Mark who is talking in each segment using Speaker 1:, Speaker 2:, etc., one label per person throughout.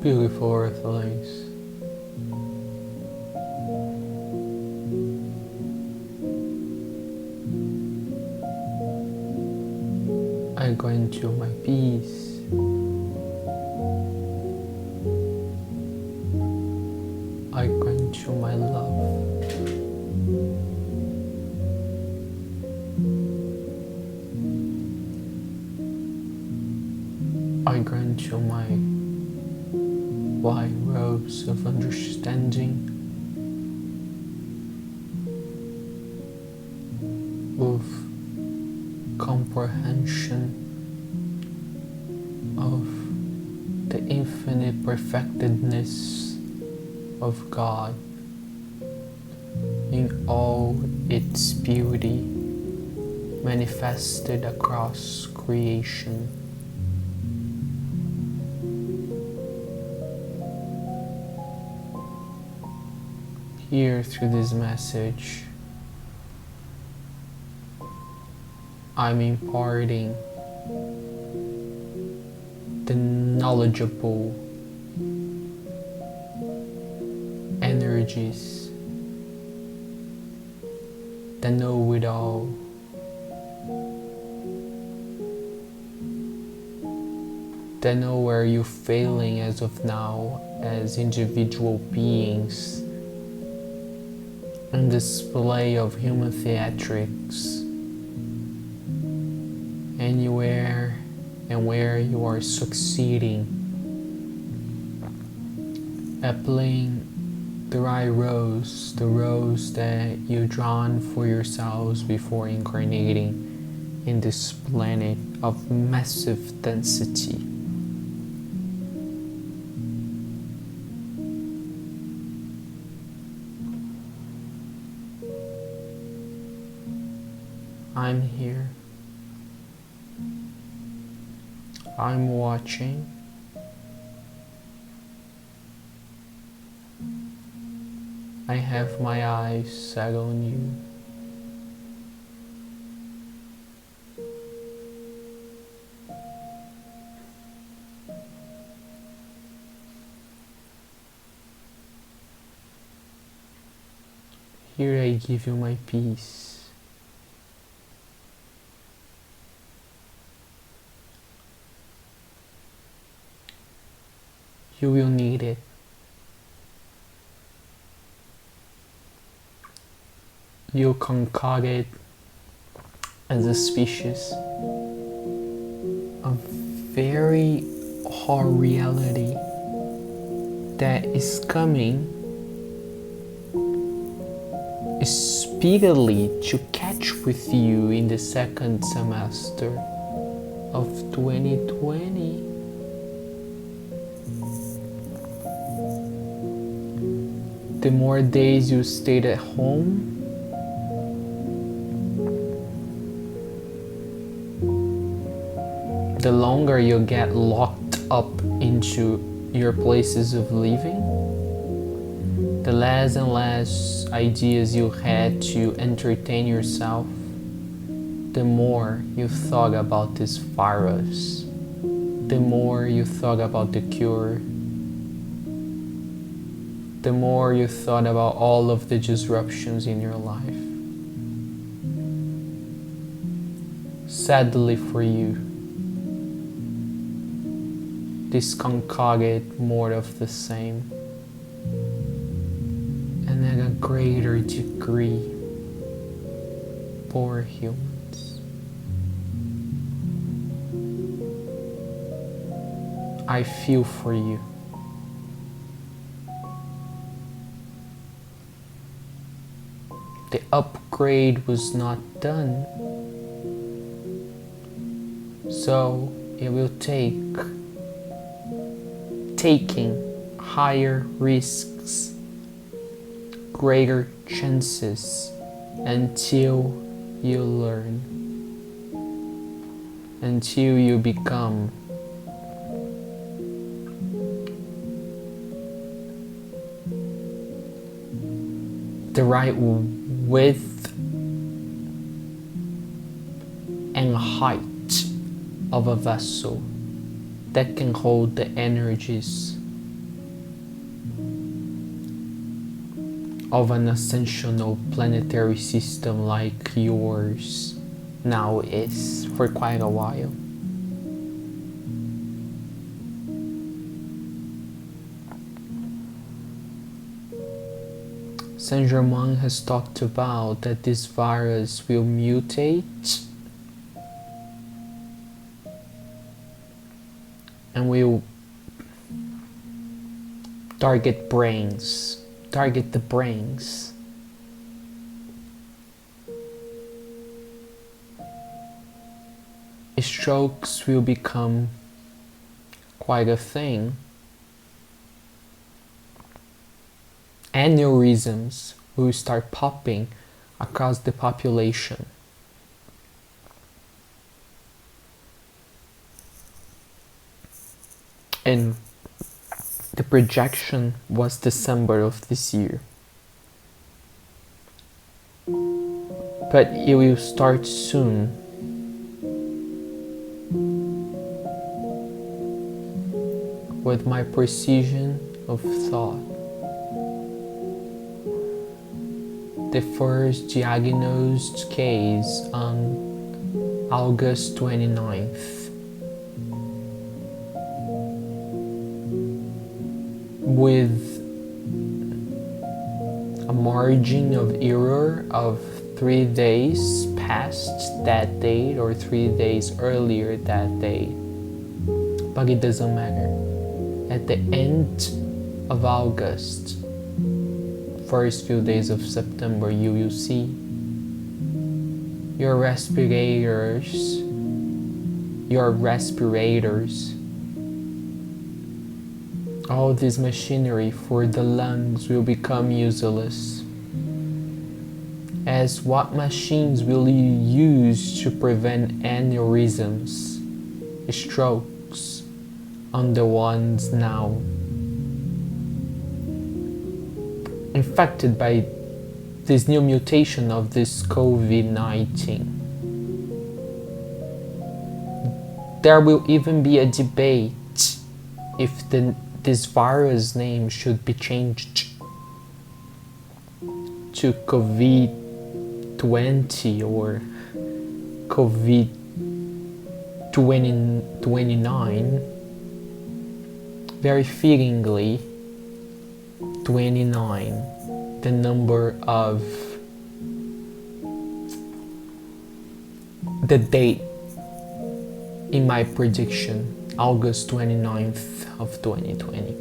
Speaker 1: Beautiful Earthlings. I grant you my peace. I grant you my love. I grant you my white robes of understanding, of comprehension of the infinite perfectedness of God in all its beauty manifested across creation. Here, through this message, I'm imparting the knowledgeable energies, the know-it-all, that know where you're failing as of now as individual beings in display of human theatrics, anywhere and where you are succeeding at playing the right roles, the roles that you drawn for yourselves before incarnating in this planet of massive density. I'm here. I'm watching. I have my eyes set on you. Here I give you my peace. You will need it. You concocted as a species a very hard reality that is coming speedily to catch with you in the second semester of 2020. The more days you stayed at home, the longer you get locked up into your places of living, the less and less ideas you had to entertain yourself, the more you thought about this virus, the more you thought about the cure, the more you thought about all of the disruptions in your life. Sadly for you, this concoct more of the same, and at a greater degree, poor humans. I feel for you. The upgrade was not done, so it will taking higher risks, greater chances until you learn, until you become the right width and height of a vessel that can hold the energies of an ascensional planetary system like yours now is for quite a while. Saint Germain has talked about that this virus will mutate and will target the brains. Strokes will become quite a thing. Aneurysms will start popping across the population. And the projection was December of this year. But it will start soon. With my precision of thought. The first diagnosed case on August 29th. With a margin of error of 3 days past that date or 3 days earlier that date. But it doesn't matter. At the end of August, first few days of September, you will see your respirators, all this machinery for the lungs will become useless. As what machines will you use to prevent aneurysms, strokes, on the ones now infected by this new mutation of this COVID-19. There will even be a debate if this virus name should be changed to COVID-20 or COVID-29. Very fittingly, 29, the number of the date in my prediction, August 29th of 2020.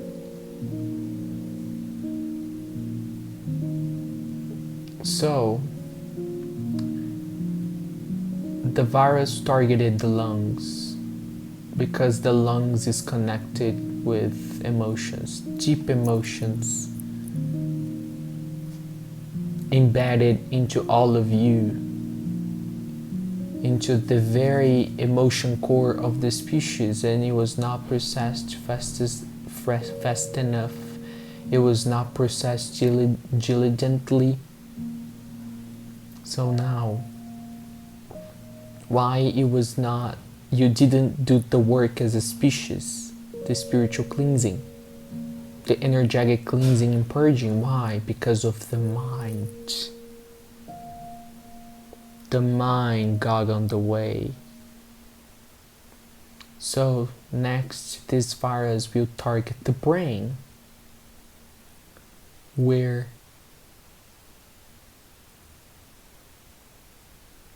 Speaker 1: So, the virus targeted the lungs because the lungs is connected with emotions, deep emotions, embedded into all of you, into the very emotion core of the species, and it was not processed fast enough. It was not processed diligently. So now, why it was not, you didn't do the work as a species, the spiritual cleansing, the energetic cleansing and purging. Why? Because of the mind. The mind got on the way. So next, this virus will target the brain, where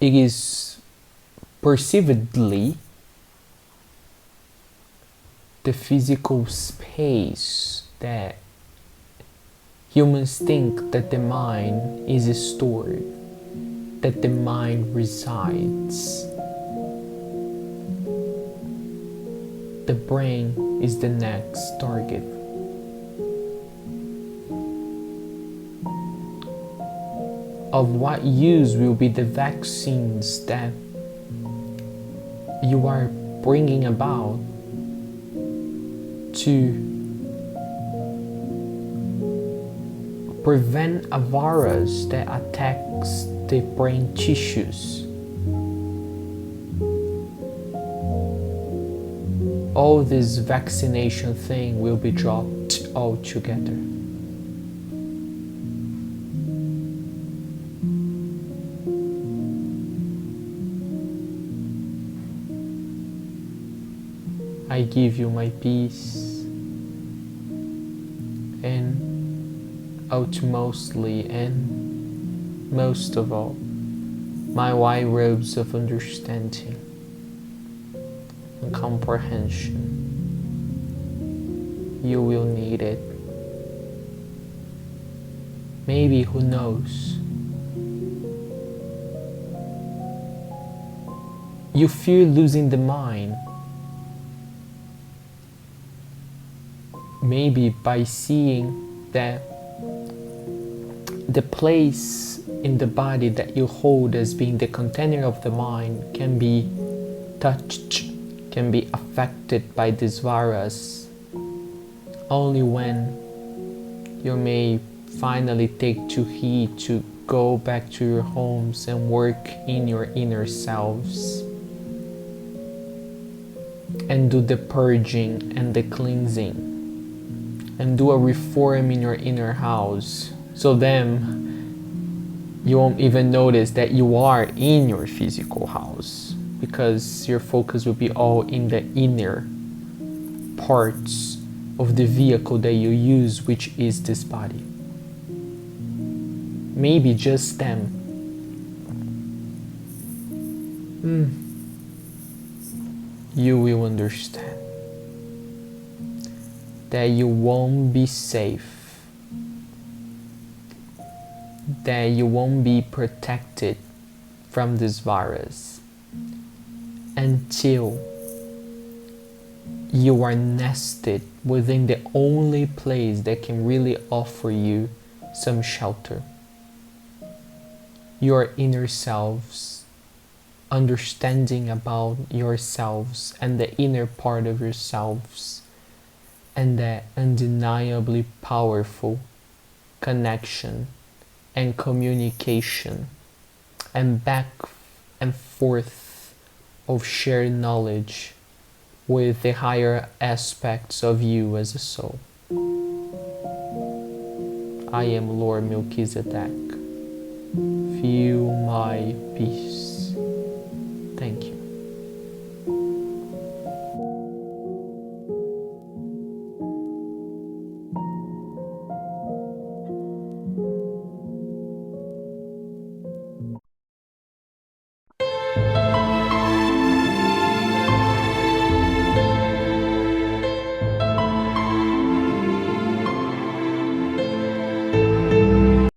Speaker 1: it is perceivedly the physical space that humans think that the mind is stored, that the mind resides. The brain is the next target. Of what use will be the vaccines that you are bringing about to prevent a virus that attacks the brain tissues? All this vaccination thing will be dropped altogether. I give you my peace, and utmostly and most of all, my white robes of understanding and comprehension. You will need it. Maybe, who knows? You fear losing the mind. Maybe by seeing that the place in the body that you hold as being the container of the mind can be touched, can be affected by this virus, only when you may finally take to heed to go back to your homes and work in your inner selves and do the purging and the cleansing and do a reform in your inner house, so then you won't even notice that you are in your physical house, because your focus will be all in the inner parts of the vehicle that you use, which is this body. Maybe just them. You will understand that you won't be safe, that you won't be protected from this virus until you are nested within the only place that can really offer you some shelter. Your inner selves, understanding about yourselves and the inner part of yourselves, and that undeniably powerful connection and communication and back and forth of shared knowledge with the higher aspects of you as a soul. I am Lord Melchizedek. Feel my peace. Thank you.